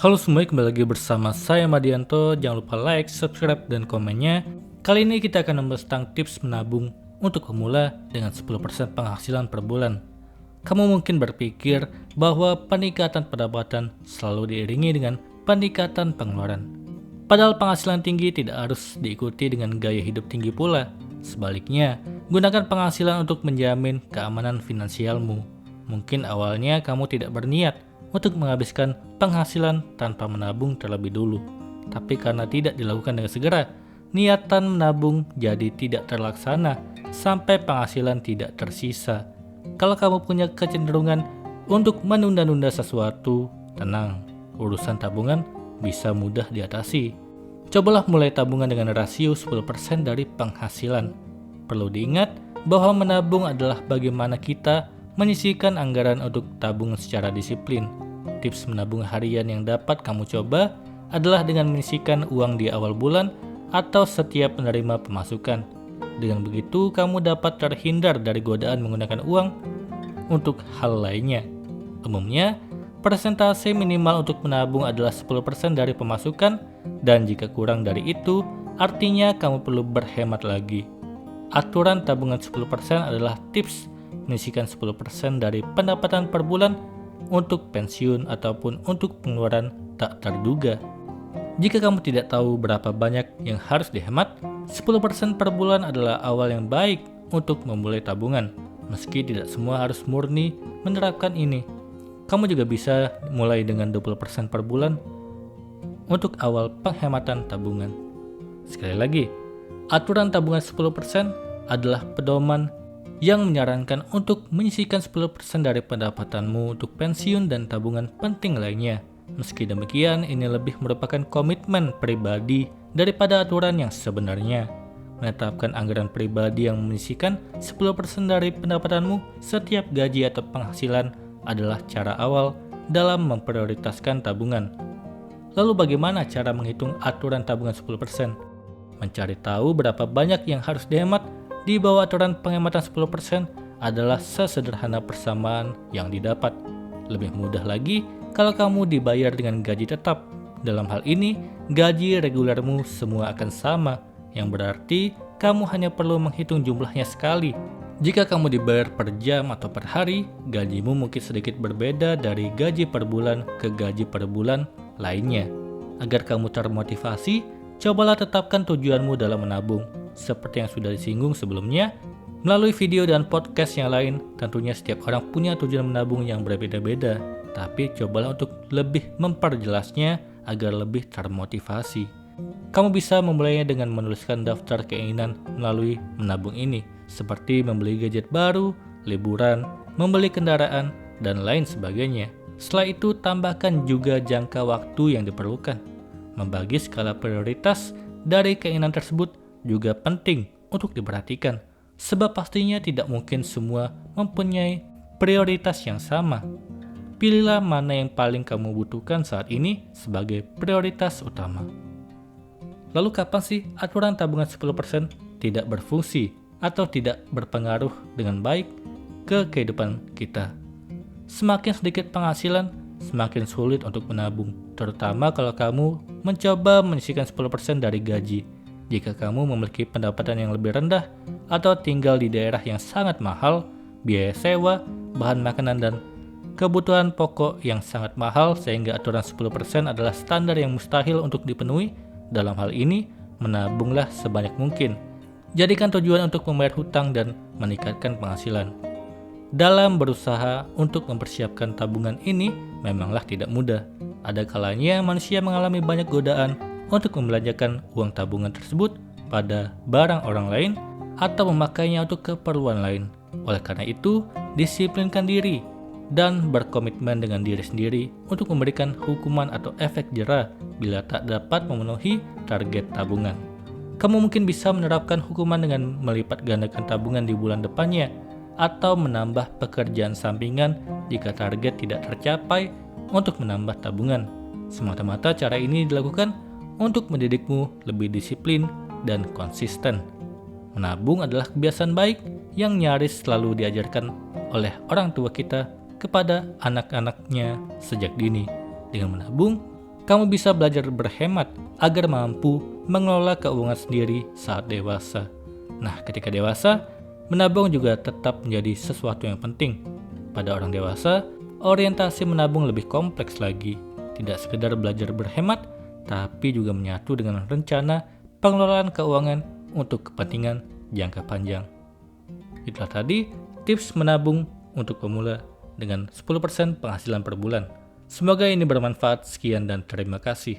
Halo semua, kembali lagi bersama saya Madianto. Jangan lupa like, subscribe, dan komennya. Kali ini kita akan membahas tentang tips menabung untuk pemula dengan 10% penghasilan per bulan. Kamu mungkin berpikir bahwa peningkatan pendapatan selalu diiringi dengan peningkatan pengeluaran. Padahal penghasilan tinggi tidak harus diikuti dengan gaya hidup tinggi pula. Sebaliknya, gunakan penghasilan untuk menjamin keamanan finansialmu. Mungkin awalnya kamu tidak berniat untuk menghabiskan penghasilan tanpa menabung terlebih dulu. Tapi karena tidak dilakukan dengan segera, niatan menabung jadi tidak terlaksana sampai penghasilan tidak tersisa. Kalau kamu punya kecenderungan untuk menunda-nunda sesuatu, tenang, urusan tabungan bisa mudah diatasi. Cobalah mulai tabungan dengan rasio 10% dari penghasilan. Perlu diingat bahwa menabung adalah bagaimana kita menyisihkan anggaran untuk tabungan secara disiplin. Tips menabung harian yang dapat kamu coba adalah dengan menyisihkan uang di awal bulan atau setiap menerima pemasukan. Dengan begitu, kamu dapat terhindar dari godaan menggunakan uang untuk hal lainnya. Umumnya, persentase minimal untuk menabung adalah 10% dari pemasukan, dan jika kurang dari itu, artinya kamu perlu berhemat lagi. Aturan tabungan 10% adalah tips menyisihkan 10% dari pendapatan per bulan untuk pensiun ataupun untuk pengeluaran tak terduga. Jika kamu tidak tahu berapa banyak yang harus dihemat, 10% per bulan adalah awal yang baik untuk memulai tabungan. Meski tidak semua harus murni menerapkan ini, kamu juga bisa mulai dengan 20% per bulan untuk awal penghematan tabungan. Sekali lagi, aturan tabungan 10% adalah pedoman yang menyarankan untuk menyisihkan 10% dari pendapatanmu untuk pensiun dan tabungan penting lainnya. Meski demikian, ini lebih merupakan komitmen pribadi daripada aturan yang sebenarnya. Menetapkan anggaran pribadi yang menyisihkan 10% dari pendapatanmu setiap gaji atau penghasilan adalah cara awal dalam memprioritaskan tabungan. Lalu bagaimana cara menghitung aturan tabungan 10%? Mencari tahu berapa banyak yang harus dihemat di bawah aturan penghematan 10% adalah sesederhana persamaan yang didapat. Lebih mudah lagi kalau kamu dibayar dengan gaji tetap. Dalam hal ini, gaji regulermu semua akan sama, yang berarti kamu hanya perlu menghitung jumlahnya sekali. Jika kamu dibayar per jam atau per hari, gajimu mungkin sedikit berbeda dari gaji per bulan ke gaji per bulan lainnya. Agar kamu termotivasi, cobalah tetapkan tujuanmu dalam menabung. Seperti yang sudah disinggung sebelumnya, melalui video dan podcast yang lain, tentunya setiap orang punya tujuan menabung yang berbeda-beda. Tapi cobalah untuk lebih memperjelasnya agar lebih termotivasi. Kamu bisa memulainya dengan menuliskan daftar keinginan melalui menabung ini, seperti membeli gadget baru, liburan, membeli kendaraan, dan lain sebagainya. Setelah itu, tambahkan juga jangka waktu yang diperlukan. Membagi skala prioritas dari keinginan tersebut juga penting untuk diperhatikan, sebab pastinya tidak mungkin semua mempunyai prioritas yang sama. Pilihlah mana yang paling kamu butuhkan saat ini sebagai prioritas utama. Lalu kapan sih aturan tabungan 10% tidak berfungsi atau tidak berpengaruh dengan baik ke kehidupan kita? Semakin sedikit penghasilan, semakin sulit untuk menabung, terutama kalau kamu mencoba menyisihkan 10% dari gaji. Jika kamu memiliki pendapatan yang lebih rendah atau tinggal di daerah yang sangat mahal, biaya sewa, bahan makanan, dan kebutuhan pokok yang sangat mahal sehingga aturan 10% adalah standar yang mustahil untuk dipenuhi. Dalam hal ini, menabunglah sebanyak mungkin. Jadikan tujuan untuk membayar hutang dan meningkatkan penghasilan. Dalam berusaha untuk mempersiapkan tabungan ini memanglah tidak mudah. Ada kalanya manusia mengalami banyak godaan untuk membelanjakan uang tabungan tersebut pada barang orang lain atau memakainya untuk keperluan lain. Oleh karena itu, disiplinkan diri dan berkomitmen dengan diri sendiri untuk memberikan hukuman atau efek jera bila tak dapat memenuhi target tabungan. Kamu mungkin bisa menerapkan hukuman dengan melipat gandakan tabungan di bulan depannya atau menambah pekerjaan sampingan jika target tidak tercapai untuk menambah tabungan. Semata-mata cara ini dilakukan untuk mendidikmu lebih disiplin dan konsisten. Menabung adalah kebiasaan baik yang nyaris selalu diajarkan oleh orang tua kita kepada anak-anaknya sejak dini. Dengan menabung, kamu bisa belajar berhemat agar mampu mengelola keuangan sendiri saat dewasa. Nah, ketika dewasa, menabung juga tetap menjadi sesuatu yang penting. Pada orang dewasa, orientasi menabung lebih kompleks lagi. Tidak sekedar belajar berhemat, tapi juga menyatu dengan rencana pengelolaan keuangan untuk kepentingan jangka panjang. Itulah tadi tips menabung untuk pemula dengan 10% penghasilan per bulan. Semoga ini bermanfaat. Sekian dan terima kasih.